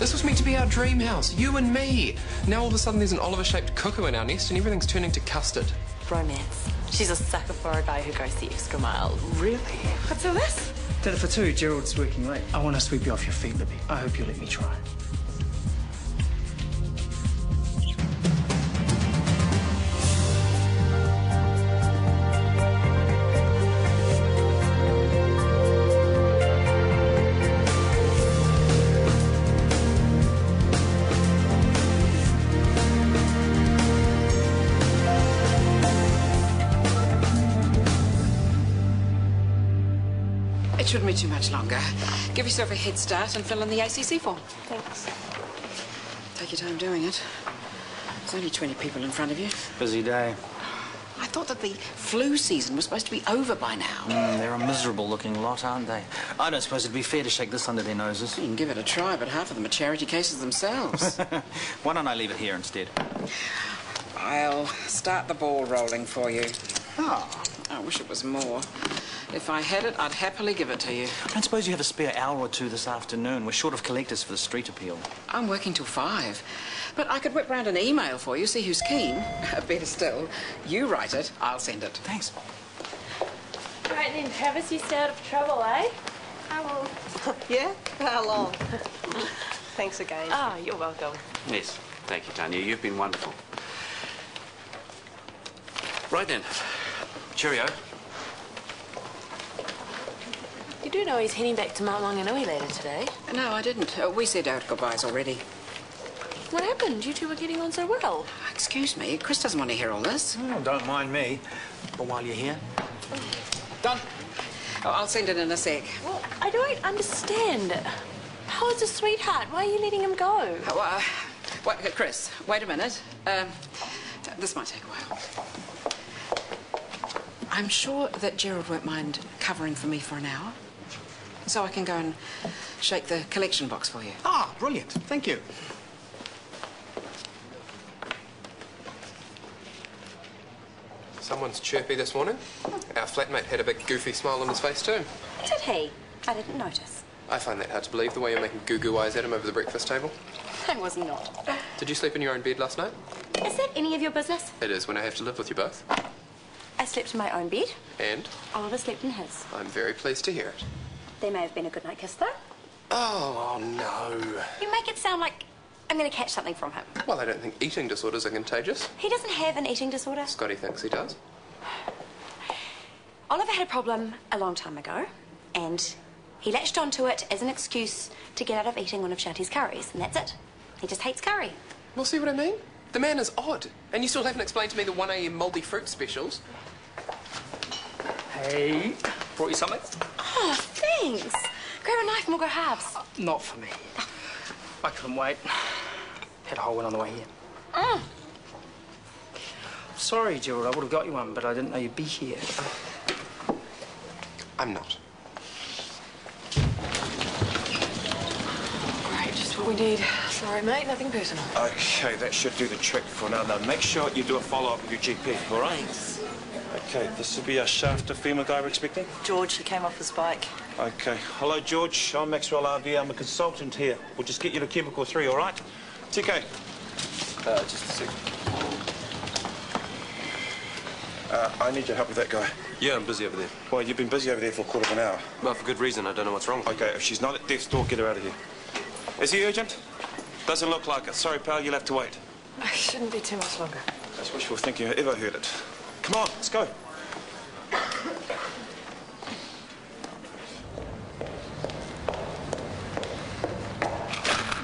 This was meant to be our dream house, you and me. Now all of a sudden there's an Oliver-shaped cuckoo in our nest and everything's turning to custard. Romance. She's a sucker for a guy who goes the extra mile. Really? What's all this? Dinner for two. Gerald's working late. I want to sweep you off your feet, Libby. I hope you'll let me try. It shouldn't be too much longer. Give yourself a head start and fill in the ACC form. Thanks. Take your time doing it. There's only 20 people in front of you. Busy day. I thought that the flu season was supposed to be over by now. They're a miserable-looking lot, aren't they? I don't suppose it'd be fair to shake this under their noses. You can give it a try, but half of them are charity cases themselves. Why don't I leave it here instead? I'll start the ball rolling for you. Oh. I wish it was more. If I had it, I'd happily give it to you. I don't suppose you have a spare hour or two this afternoon. We're short of collectors for the street appeal. I'm working till 5. But I could whip round an email for you, see who's keen. Better still, you write it, I'll send it. Thanks. Right then, Travis, you stay out of trouble, eh? I will. Yeah? How long? Thanks again. Ah, you're welcome. Yes, thank you, Tanya. You've been wonderful. Right then. Cheerio. You do know he's heading back to Mount Wanganui later today. No, I didn't. We said our goodbyes already. What happened? You two were getting on so well. Excuse me, Chris doesn't want to hear all this. Oh, don't mind me. But while you're here... Done. Oh, I'll send it in a sec. Well, I don't understand. Howard's a sweetheart. Why are you letting him go? Oh, wait, Chris, wait a minute. This might take a while. I'm sure that Gerald won't mind covering for me for an hour. So I can go and shake the collection box for you. Ah, brilliant. Thank you. Someone's chirpy this morning. Our flatmate had a big goofy smile on his face too. Did he? I didn't notice. I find that hard to believe, the way you're making goo-goo eyes at him over the breakfast table. I was not. Did you sleep in your own bed last night? Is that any of your business? It is when I have to live with you both. I slept in my own bed. And? Oliver slept in his. I'm very pleased to hear it. There may have been a good night kiss, though. Oh, no. You make it sound like I'm going to catch something from him. Well, I don't think eating disorders are contagious. He doesn't have an eating disorder. Scotty thinks he does. Oliver had a problem a long time ago, and he latched onto it as an excuse to get out of eating one of Shanti's curries, and that's it. He just hates curry. Well, see what I mean? The man is odd. And you still haven't explained to me the 1 a.m. mouldy fruit specials. Hey, brought you something? Oh, thanks. Grab a knife and we'll go halves. Not for me. I couldn't wait. Had a whole one on the way here. Sorry, Gerald, I would have got you one, but I didn't know you'd be here. I'm not. Great, just what we need. Sorry, mate, nothing personal. Okay, that should do the trick for now. Now, make sure you do a follow-up with your GP, all right? Thanks. Okay, this will be a shaft of female guy we're expecting. George, he came off his bike. Okay. Hello, George. I'm Maxwell RV. I'm a consultant here. We'll just get you to cubicle 3, all right? TK. Just a second. I need your help with that guy. Yeah, I'm busy over there. Well, you've been busy over there for a quarter of an hour. Well, for good reason. I don't know what's wrong. Okay, if she's not at death's door, get her out of here. Is he urgent? Doesn't look like it. Sorry, pal, you'll have to wait. I shouldn't be too much longer. That's wishful thinking. I ever heard it. Come on, let's go.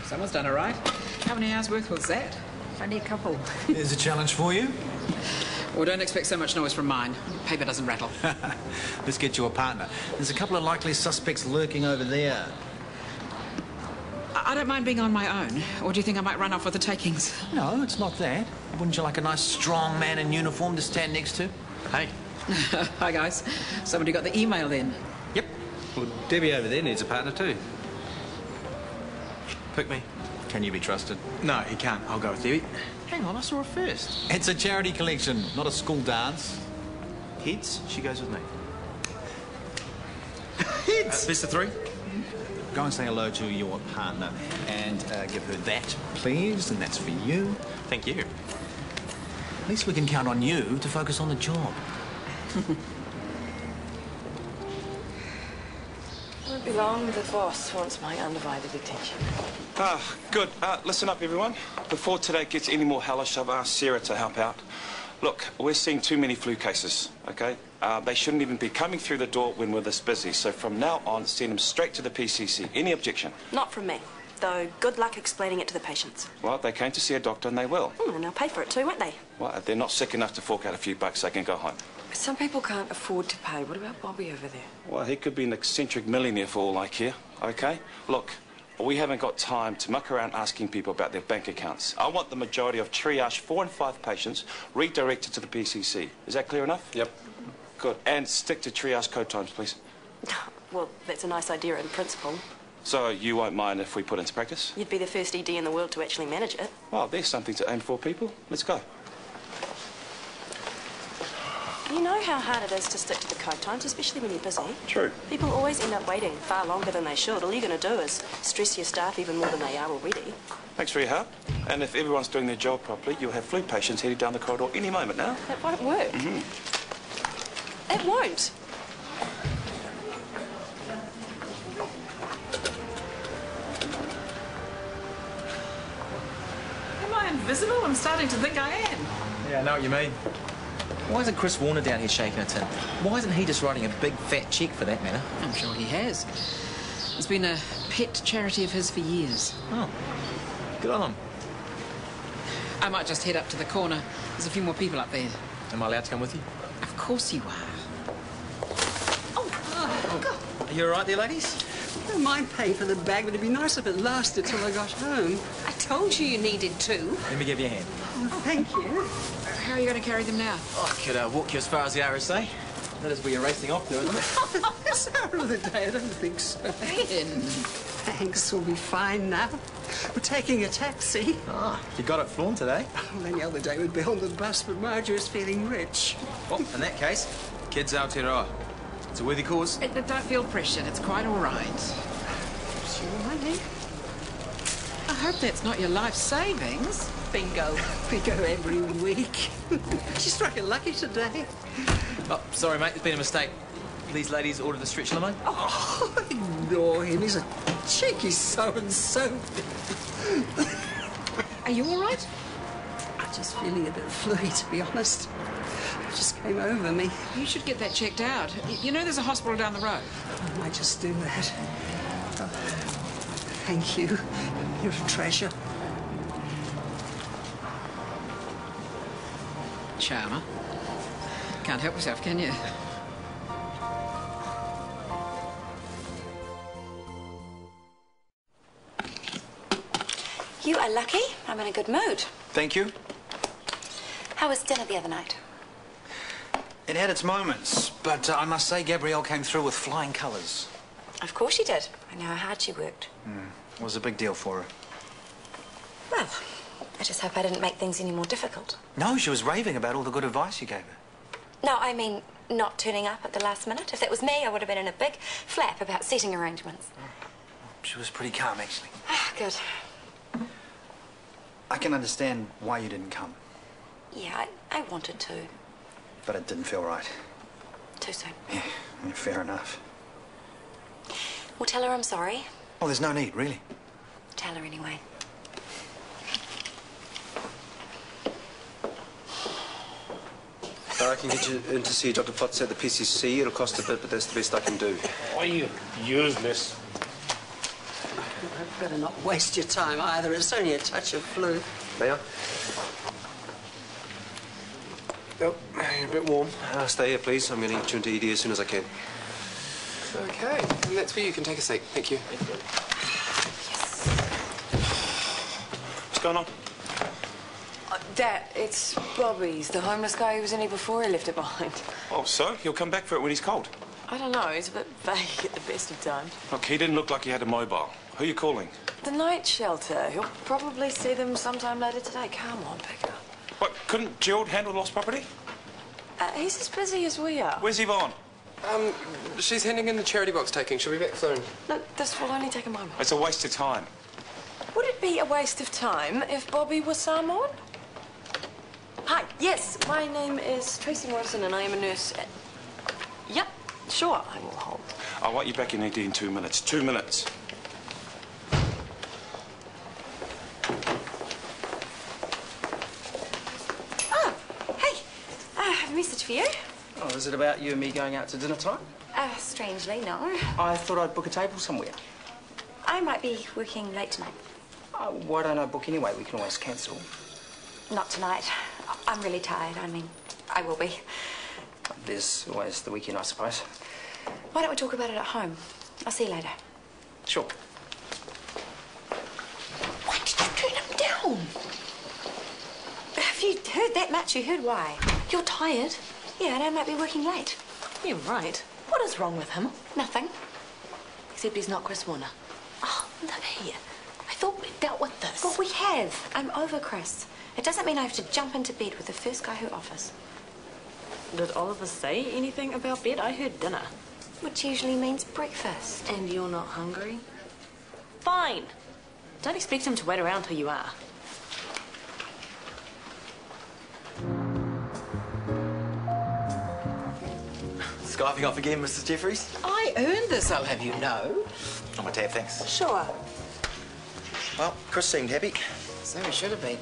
Someone's done it right. How many hours' worth was that? Only a couple. Here's a challenge for you. Well, don't expect so much noise from mine. Paper doesn't rattle. Let's get you a partner. There's a couple of likely suspects lurking over there. I don't mind being on my own. Or do you think I might run off with the takings? No, it's not that. Wouldn't you like a nice, strong man in uniform to stand next to? Hey. Hi, guys. Somebody got the email then? Yep. Well, Debbie over there needs a partner too. Pick me. Can you be trusted? No, he can't. I'll go with Debbie. Hang on, I saw her first. It's a charity collection, not a school dance. Heads, she goes with me. Heads! Best of 3? go and say hello to your partner and give her that, please, and that's for you. Thank you. At least we can count on you to focus on the job. Won't be long. The boss wants my undivided attention. Good. Listen up, everyone. Before today gets any more hellish, I've asked Sarah to help out. Look, we're seeing too many flu cases, OK? They shouldn't even be coming through the door when we're this busy. So from now on, send them straight to the PCC. Any objection? Not from me. Though, good luck explaining it to the patients. Well, they came to see a doctor and they will. And they'll pay for it too, won't they? Well, if they're not sick enough to fork out a few bucks, they can go home. Some people can't afford to pay. What about Bobby over there? Well, he could be an eccentric millionaire for all I care, OK? Look, we haven't got time to muck around asking people about their bank accounts. I want the majority of triage 4 and 5 patients redirected to the PCC. Is that clear enough? Yep. Good. And stick to triage code times, please. Well, that's a nice idea in principle. So you won't mind if we put it into practice? You'd be the first ED in the world to actually manage it. Well, there's something to aim for, people. Let's go. You know how hard it is to stick to the code times, especially when you're busy. True. People always end up waiting far longer than they should. All you're going to do is stress your staff even more than they are already. Thanks for your help. And if everyone's doing their job properly, you'll have flu patients heading down the corridor any moment now. That won't work. It won't. Am I invisible? I'm starting to think I am. Yeah, I know what you mean. Why isn't Chris Warner down here shaking a tin? Why isn't he just writing a big fat cheque for that matter? I'm sure he has. It's been a pet charity of his for years. Oh, good on him. I might just head up to the corner. There's a few more people up there. Am I allowed to come with you? Of course you are. Are you all right there, ladies? I don't mind paying for the bag, but it'd be nice if it lasted till I got home. I told you needed two. Let me give you a hand. Oh, thank you. How are you going to carry them now? I could walk you as far as the RSA. That is where you're racing off to, isn't it? It's the hour of the day. I don't think so. Thanks, we'll be fine now. We're taking a taxi. Ah, you got it flown today. Well, any other day we'd be on the bus, but Marjorie's feeling rich. Well, in that case, kids Aotearoa. It's a worthy cause. Don't feel pressured. It's quite all right. It's your money. I hope that's not your life savings. Bingo. We go every week. She struck it lucky today. Oh, sorry, mate. There's been a mistake. These ladies ordered the stretch limo. Oh, ignore him. He's a cheeky so-and-so. Are you all right? I'm just feeling a bit fluey, to be honest. It just came over me. You should get that checked out. You know there's a hospital down the road. I might just do that. Oh, thank you. You're a treasure. Charmer. Can't help yourself, can you? You are lucky. I'm in a good mood. Thank you. How was dinner the other night? It had its moments, but I must say Gabrielle came through with flying colours. Of course she did. I know how hard she worked. It was a big deal for her. Well, I just hope I didn't make things any more difficult. No, she was raving about all the good advice you gave her. No, I mean not turning up at the last minute. If that was me, I would have been in a big flap about setting arrangements. She was pretty calm, actually. Ah, good. I can understand why you didn't come, Yeah, I wanted to. but it didn't feel right. Too soon. Yeah, fair enough. Well, tell her I'm sorry. Well, there's no need, really. Tell her anyway. I can get you in to see Dr. Potts at the PCC. It'll cost a bit, but that's the best I can do. Why you useless? Better not waste your time either. It's only a touch of flu. May I? Oh, you're a bit warm. Stay here, please. I'm going to get you into ED as soon as I can. Okay, and that's where you can take a seat. Thank you. What's going on? Dad, it's Bobby's, the homeless guy who was in here before he left it behind. Oh, so? He'll come back for it when he's cold. I don't know, he's a bit vague at the best of times. Look, he didn't look like he had a mobile. Who are you calling? The night shelter. He'll probably see them sometime later today. Come on, pick it up. What, couldn't Gerald handle lost property? He's as busy as we are. Where's Yvonne? She's handing in the charity box taking. She'll be back soon. No, this will only take a moment. It's a waste of time. Would it be a waste of time if Bobby was Samoan? Hi, yes, my name is Tracy Morrison and I am a nurse at... Yep, sure, I will hold. I want you back in AD in 2 minutes. 2 minutes. Oh, hey, I have a message for you. Oh, is it about you and me going out to dinner tonight? Strangely, no. I thought I'd book a table somewhere. I might be working late tonight. Why don't I book anyway? We can always cancel. Not tonight. I'm really tired. I mean, I will be. There's always the weekend, I suppose. Why don't we talk about it at home? I'll see you later. Sure. Why did you turn him down? Have you heard that much? You heard why. You're tired? Yeah, and I might be working late. You're right. What is wrong with him? Nothing. Except he's not Chris Warner. Oh, look here. I thought we dealt with this. Well, we have. I'm over Chris. It doesn't mean I have to jump into bed with the first guy who offers. Did Oliver say anything about bed? I heard dinner. Which usually means breakfast. And you're not hungry? Fine. Don't expect him to wait around till you are. Skyping off again, Mrs. Jeffries? I earned this, I'll have you know. On my tab, thanks. Sure. Well, Chris seemed happy. So he should have been.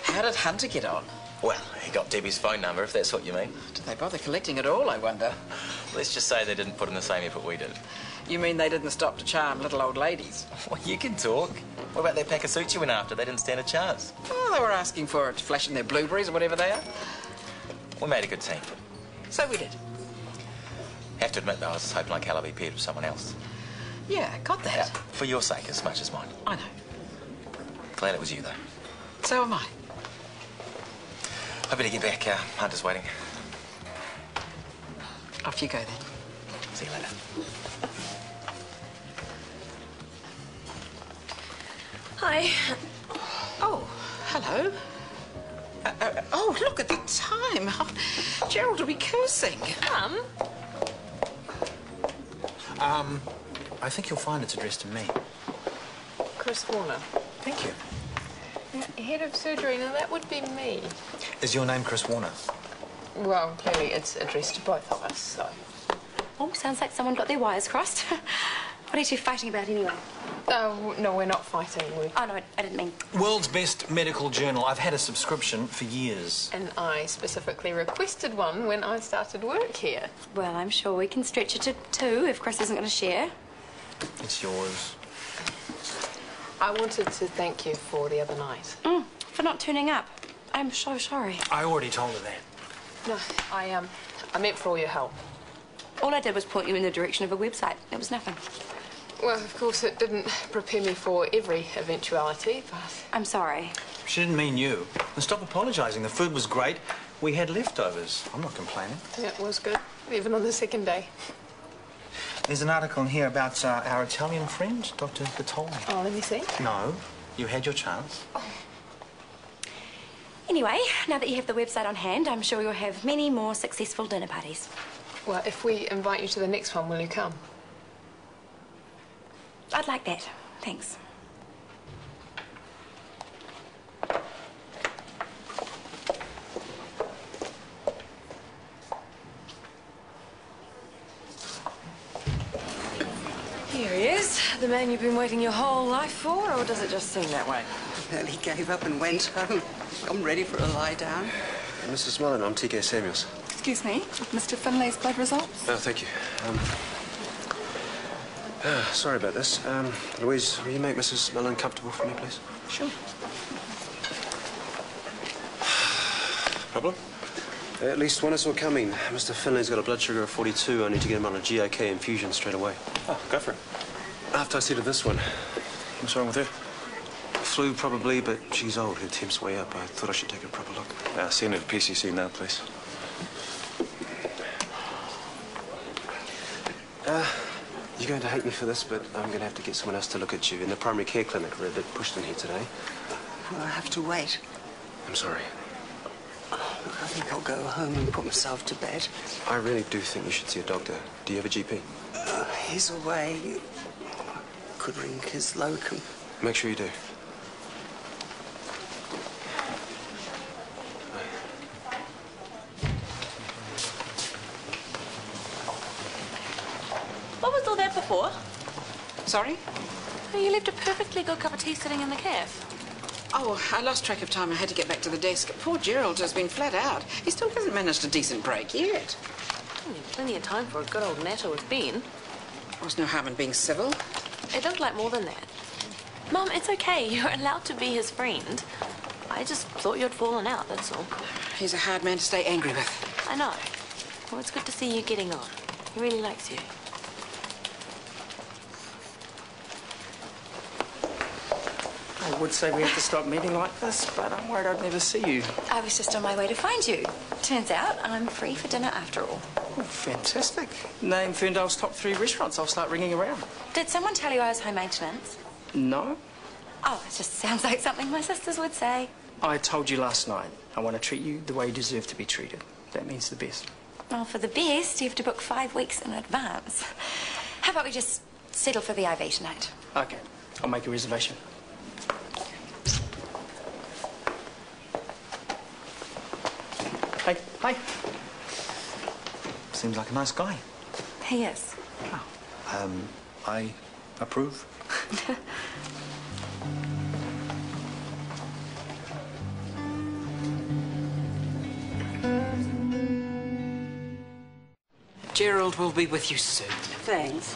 How did Hunter get on? Well, he got Debbie's phone number, if that's what you mean. Did they bother collecting it all, I wonder? Let's just say they didn't put in the same effort we did. You mean they didn't stop to charm little old ladies? Well, you can talk. What about that pack of suits you went after? They didn't stand a chance. Oh, they were asking for it, flashing their blueberries or whatever they are. We made a good team. So we did. Have to admit, though, I was hoping like hell I'd be paired with someone else. Yeah, got that. For your sake as much as mine. I know. Glad it was you, though. So am I. I better get back. Hunter's waiting. Off you go, then. See you later. Hi. Oh, hello. Oh, look at the time. Oh, Gerald will be cursing. I think you'll find it's addressed to me. Chris Warner. Thank you. Head of surgery, now that would be me. Is your name Chris Warner? Well, clearly it's addressed to both of us, so... Oh, sounds like someone got their wires crossed. What are you two fighting about anyway? Oh, no, we're not fighting, Oh, no, I didn't mean... World's best medical journal. I've had a subscription for years. And I specifically requested one when I started work here. Well, I'm sure we can stretch it to 2 if Chris isn't going to share. It's yours. I wanted to thank you for the other night. For not turning up. I'm so sorry. I already told her that. No, I meant for all your help. All I did was point you in the direction of a website. It was nothing. Well, of course, it didn't prepare me for every eventuality, but... I'm sorry. She didn't mean you. And stop apologising. The food was great. We had leftovers. I'm not complaining. Yeah, it was good, even on the second day. There's an article in here about our Italian friend, Dr. Bertolli. Oh, let me see. No, you had your chance. Anyway, now that you have the website on hand, I'm sure you'll have many more successful dinner parties. Well, if we invite you to the next one, will you come? I'd like that. Thanks. Here he is. The man you've been waiting your whole life for, or does it just seem that way? Well, he gave up and went home. I'm ready for a lie down. Mrs. Mullen, I'm TK Samuels. Excuse me, Mr. Finlay's blood results? Oh, thank you. Sorry about this. Louise, will you make Mrs. Mullen comfortable for me, please? Sure. Problem? At least one is all coming. Mr. Finlay's got a blood sugar of 42. I need to get him on a GIK infusion straight away. Oh, go for it. After I see to this one. What's wrong with her? Flu, probably, but she's old. Her temp's way up. I thought I should take a proper look. Send her to PCC now, please. You're going to hate me for this, but I'm going to have to get someone else to look at you. In the primary care clinic, we're a bit pushed in here today. Well, I have to wait. I'm sorry. Look, I think I'll go home and put myself to bed. I really do think you should see a doctor. Do you have a GP? He's away. Could ring his locum. Make sure you do. What was all that before? Sorry? You left a perfectly good cup of tea sitting in the cafe. Oh, I lost track of time. I had to get back to the desk. Poor Gerald has been flat out. He still hasn't managed a decent break yet. Plenty of time for a good old natter with Ben. There's no harm in being civil. It looked like more than that. Mum, it's okay. You're allowed to be his friend. I just thought you'd fallen out, that's all. He's a hard man to stay angry with. I know. Well, it's good to see you getting on. He really likes you. I would say we have to stop meeting like this, but I'm worried I'd never see you. I was just on my way to find you. Turns out I'm free for dinner after all. Oh, fantastic. Name Ferndale's top 3 restaurants. I'll start ringing around. Did someone tell you I was home maintenance? No? Oh, it just sounds like something my sisters would say. I told you last night, I want to treat you the way you deserve to be treated. That means the best. Well, for the best, you have to book 5 weeks in advance. How about we just settle for the IV tonight? Okay, I'll make a reservation. Hey, hey. Seems like a nice guy. He is. I approve. Gerald will be with you soon. Thanks.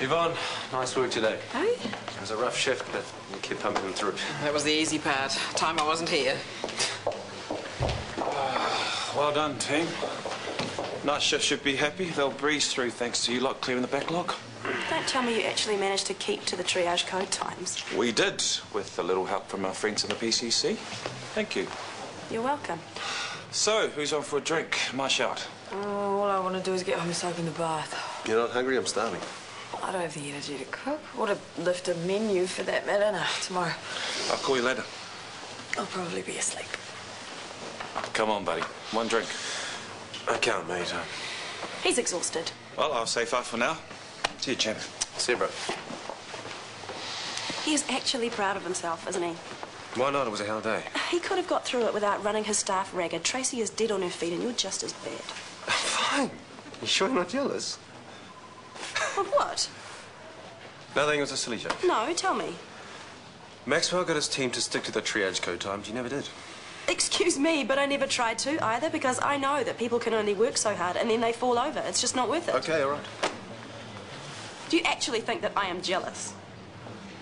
Yvonne, nice work today. Hey? It was a rough shift, but you kept pumping them through. That was the easy part. Time I wasn't here. Well done, team. Night shift should be happy. They'll breeze through thanks to you lot clearing the backlog. Don't tell me you actually managed to keep to the triage code times. We did, with a little help from our friends in the PCC. Thank you. You're welcome. So, who's on for a drink? My shout. Oh, all I want to do is get home and soak in the bath. You're not hungry? I'm starving. I don't have the energy to cook or to lift a menu for that matter. No, tomorrow. I'll call you later. I'll probably be asleep. Come on, buddy. One drink. I can't, mate. He's exhausted. Well, I'll say 5 for now. See you, champ. See you, bro. He is actually proud of himself, isn't he? Why not? It was a hell day. He could have got through it without running his staff ragged. Tracy is dead on her feet and you're just as bad. Fine. You sure you're not jealous? Of what? Nothing, it was a silly joke. No, tell me. Maxwell got his team to stick to the triage code times. You never did. Excuse me, but I never tried to either because I know that people can only work so hard and then they fall over. It's just not worth it. Okay, all right. Do you actually think that I am jealous?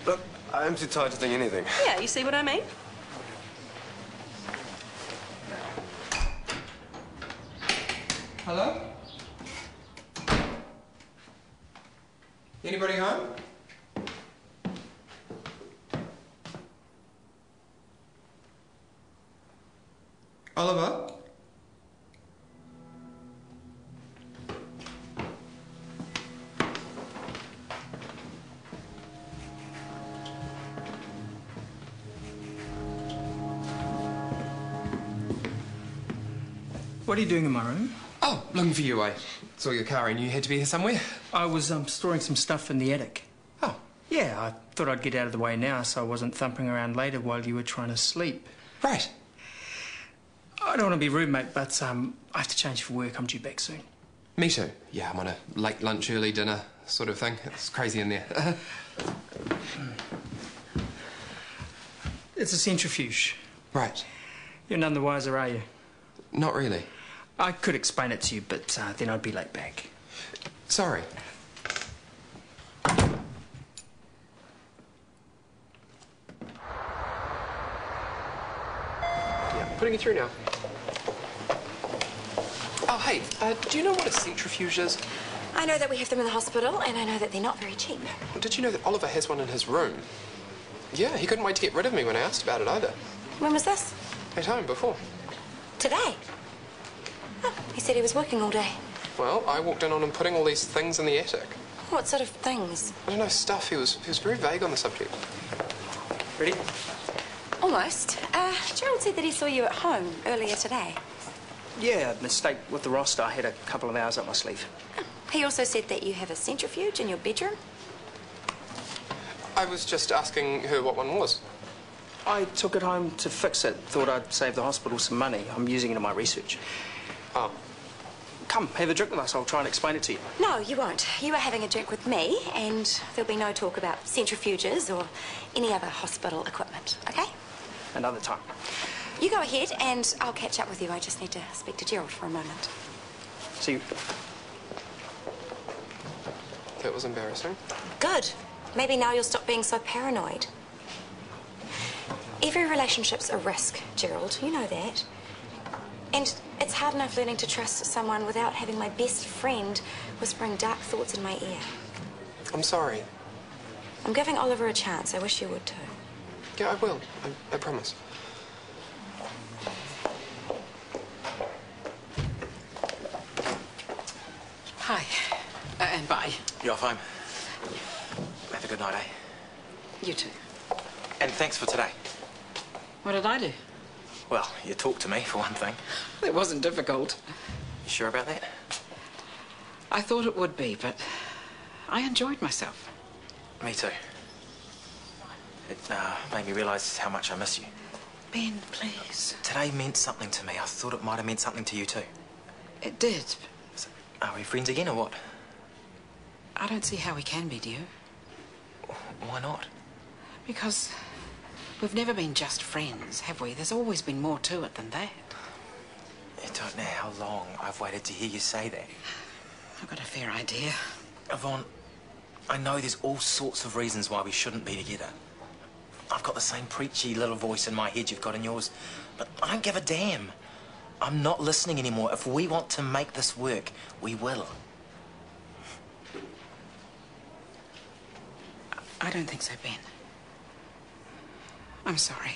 Look, I'm too tired to think anything. Yeah, you see what I mean? Hello? Anybody home? Oliver? What are you doing in my room? Oh, looking for you, I saw your car and you had to be here somewhere. I was storing some stuff in the attic. Oh. Yeah, I thought I'd get out of the way now so I wasn't thumping around later while you were trying to sleep. Right. I don't want to be rude, mate, but I have to change for work. I'm due back soon. Me too. Yeah, I'm on a late lunch, early dinner sort of thing. It's crazy in there. It's a centrifuge. Right. You're none the wiser, are you? Not really. I could explain it to you, but then I'd be late back. Sorry. Yeah, putting you through now. Oh, hey, do you know what a centrifuge is? I know that we have them in the hospital, and I know that they're not very cheap. Well, did you know that Oliver has one in his room? Yeah, he couldn't wait to get rid of me when I asked about it either. When was this? At home, before. Today? Oh, he said he was working all day. Well, I walked in on him putting all these things in the attic. What sort of things? I don't know, stuff. He was very vague on the subject. Ready? Almost. Gerald said that he saw you at home earlier today. Yeah, a mistake with the roster. I had a couple of hours up my sleeve. He also said that you have a centrifuge in your bedroom. I was just asking her what one was. I took it home to fix it. Thought I'd save the hospital some money. I'm using it in my research. Oh. Come, have a drink with us. I'll try and explain it to you. No, you won't. You are having a drink with me, and there'll be no talk about centrifuges or any other hospital equipment, okay? Another time. You go ahead, and I'll catch up with you. I just need to speak to Gerald for a moment. See you. That was embarrassing. Good. Maybe now you'll stop being so paranoid. Every relationship's a risk, Gerald. You know that. And it's hard enough learning to trust someone without having my best friend whispering dark thoughts in my ear. I'm sorry. I'm giving Oliver a chance. I wish you would too. Yeah, I will. I promise. Hi. And bye. You're off home. Have a good night, eh? You too. And thanks for today. What did I do? Well, you talked to me, for one thing. It wasn't difficult. You sure about that? I thought it would be, but I enjoyed myself. Me too. It made me realise how much I miss you. Ben, please. Today meant something to me. I thought it might have meant something to you too. It did. So, are we friends again or what? I don't see how we can be, do you? Why not? Because we've never been just friends, have we? There's always been more to it than that. You don't know how long I've waited to hear you say that. I've got a fair idea. Yvonne, I know there's all sorts of reasons why we shouldn't be together. I've got the same preachy little voice in my head you've got in yours, but I don't give a damn. I'm not listening anymore. If we want to make this work, we will. I don't think so, Ben. I'm sorry.